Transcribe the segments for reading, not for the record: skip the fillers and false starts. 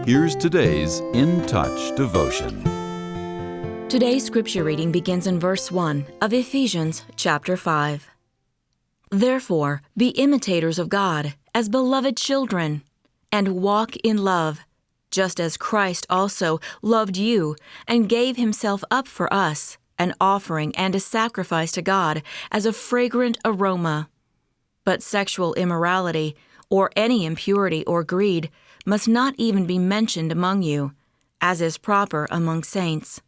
Here's today's In Touch devotion. Today's scripture reading begins in verse 1 of Ephesians chapter 5. Therefore, be imitators of God as beloved children, and walk in love, just as Christ also loved you and gave himself up for us, an offering and a sacrifice to God as a fragrant aroma. But sexual immorality, or any impurity or greed, must not even be mentioned among you, as is proper among saints.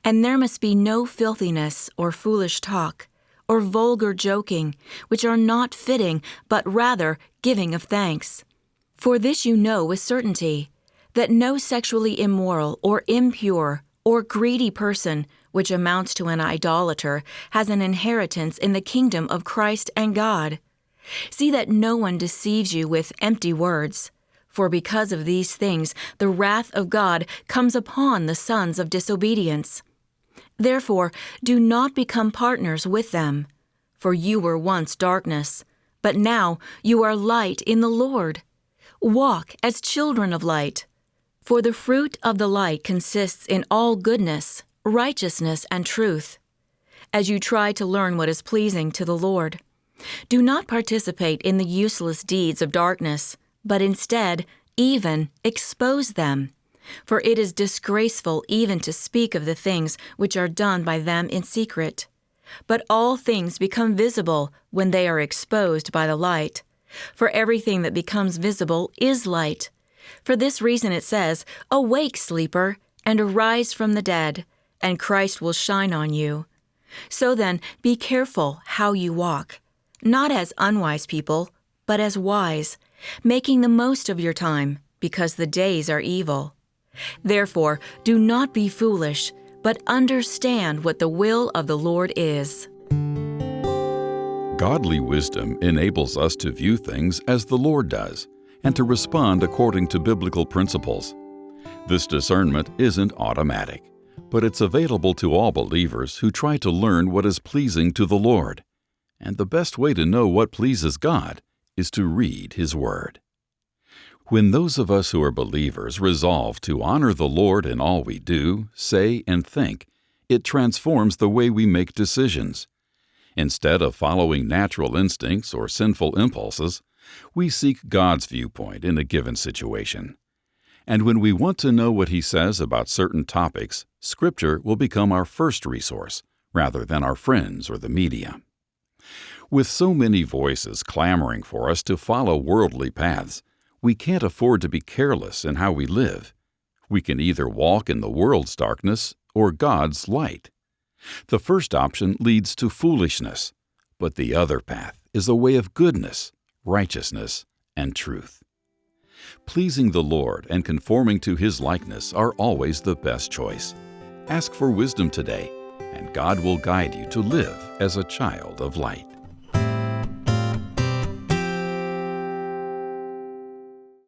And there must be no filthiness or foolish talk, or vulgar joking, which are not fitting, but rather giving of thanks. For this you know with certainty, that no sexually immoral or impure or greedy person, which amounts to an idolater, has an inheritance in the kingdom of Christ and God. See that no one deceives you with empty words, for because of these things the wrath of God comes upon the sons of disobedience. Therefore, do not become partners with them. For you were once darkness, but now you are light in the Lord. Walk as children of light. For the fruit of the light consists in all goodness, righteousness, and truth, as you try to learn what is pleasing to the Lord. Do not participate in the useless deeds of darkness, but instead, even expose them. For it is disgraceful even to speak of the things which are done by them in secret. But all things become visible when they are exposed by the light. For everything that becomes visible is light. For this reason it says, "Awake, sleeper, and arise from the dead, and Christ will shine on you." So then, be careful how you walk, not as unwise people, but as wise, making the most of your time, because the days are evil. Therefore, do not be foolish, but understand what the will of the Lord is. Godly wisdom enables us to view things as the Lord does and to respond according to biblical principles. This discernment isn't automatic, but it's available to all believers who try to learn what is pleasing to the Lord. And the best way to know what pleases God is to read His Word. When those of us who are believers resolve to honor the Lord in all we do, say, and think, it transforms the way we make decisions. Instead of following natural instincts or sinful impulses, we seek God's viewpoint in a given situation. And when we want to know what He says about certain topics, Scripture will become our first resource, rather than our friends or the media. With so many voices clamoring for us to follow worldly paths, we can't afford to be careless in how we live. We can either walk in the world's darkness or God's light. The first option leads to foolishness, but the other path is a way of goodness, righteousness, and truth. Pleasing the Lord and conforming to His likeness are always the best choice. Ask for wisdom today, and God will guide you to live as a child of light.